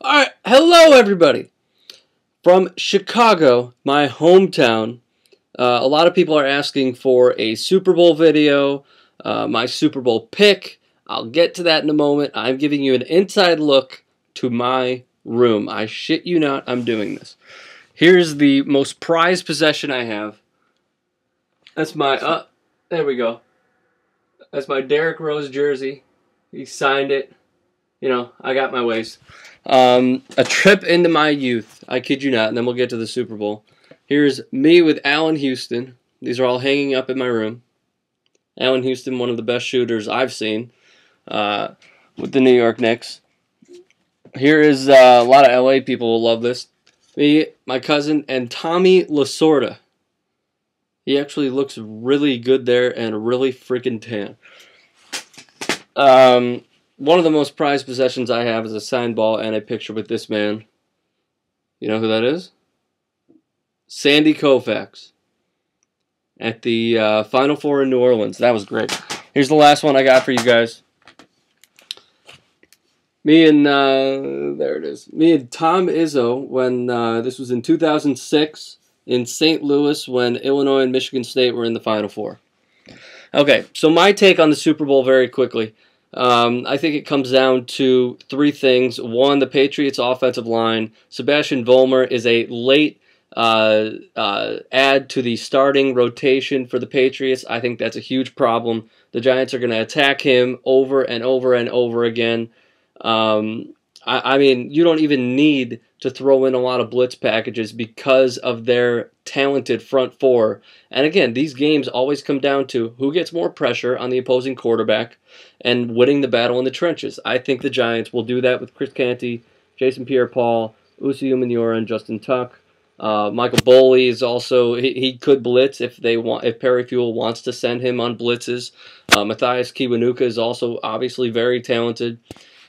Alright, hello everybody! From Chicago, my hometown. A lot of people are asking for a Super Bowl video, my Super Bowl pick. I'll get to that in a moment. I'm giving you an inside look to my room. I shit you not, I'm doing this. Here's the most prized possession I have. That's my, there we go. That's my Derrick Rose jersey. He signed it. You know, I got my ways. A trip into my youth. I kid you not, and then we'll get to the Super Bowl. Here's me with Allen Houston. These are all hanging up in my room. Allen Houston, one of the best shooters I've seen with the New York Knicks. Here is a lot of LA people will love this. Me, my cousin, and Tommy Lasorda. He actually looks really good there and really freaking tan. One of the most prized possessions I have is a signed ball and a picture with this man. You know who that is? Sandy Koufax. At the Final Four in New Orleans. That was great. Here's the last one I got for you guys. Me and, there it is. Me and Tom Izzo when, this was in 2006 in St. Louis when Illinois and Michigan State were in the Final Four. Okay, so my take on the Super Bowl very quickly. I think it comes down to three things. One, the Patriots' offensive line. Sebastian Vollmer is a late add to the starting rotation for the Patriots. I think that's a huge problem. The Giants are going to attack him over and over and over again. I mean, you don't even need to throw in a lot of blitz packages because of their talented front four. And again, these games always come down to who gets more pressure on the opposing quarterback and winning the battle in the trenches. I think the Giants will do that with Chris Canty, Jason Pierre-Paul, Usi Umenyiora, and Justin Tuck. Michael Boley is also, he could blitz if Perry Fuel wants to send him on blitzes. Matthias Kiwanuka is also obviously very talented.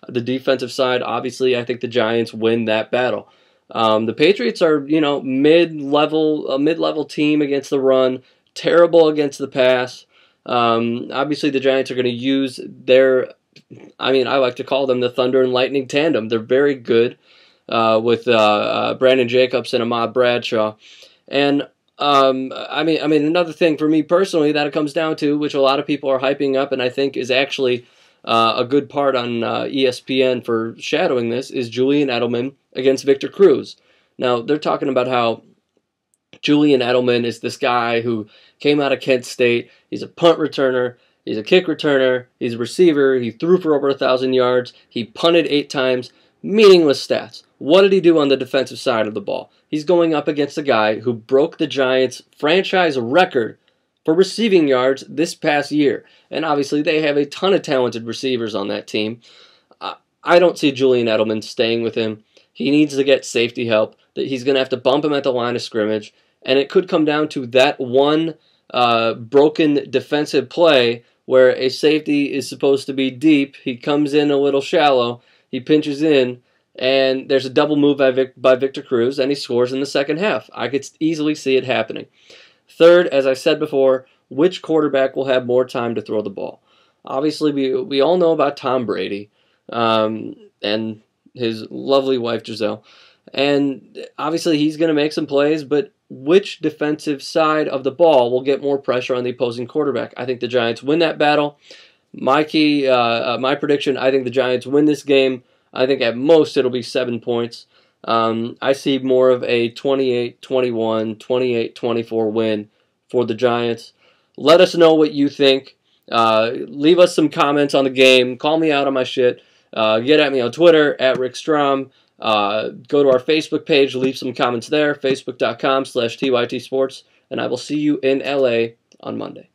The defensive side, obviously, I think the Giants win that battle. The Patriots are, you know, a mid-level team against the run, terrible against the pass. Obviously, the Giants are going to use their, I mean, I like to call them the Thunder and Lightning tandem. They're very good with Brandon Jacobs and Ahmad Bradshaw. And I mean, another thing for me personally that it comes down to, which a lot of people are hyping up, and I think is actually a good part on ESPN for shadowing this, is Julian Edelman against Victor Cruz. Now, they're talking about how Julian Edelman is this guy who came out of Kent State. He's a punt returner. He's a kick returner. He's a receiver. He threw for over 1,000 yards. He punted 8 times. Meaningless stats. What did he do on the defensive side of the ball? He's going up against a guy who broke the Giants' franchise record for receiving yards this past year. And obviously they have a ton of talented receivers on that team. I don't see Julian Edelman staying with him. He needs to get safety help. He's going to have to bump him at the line of scrimmage. And it could come down to that one broken defensive play where a safety is supposed to be deep. He comes in a little shallow. He pinches in. And there's a double move by Victor Cruz. And he scores in the second half. I could easily see it happening. Third, as I said before, which quarterback will have more time to throw the ball? Obviously, we all know about Tom Brady and his lovely wife, Giselle. And obviously, he's going to make some plays, but which defensive side of the ball will get more pressure on the opposing quarterback? I think the Giants win that battle. My prediction, I think the Giants win this game. I think at most it'll be 7 points. I see more of a 28-21, 28-24 win for the Giants. Let us know what you think. Leave us some comments on the game. Call me out on my shit. Get at me on Twitter, at Rick Strom. Go to our Facebook page. Leave some comments there, facebook.com/TYT Sports. And I will see you in LA on Monday.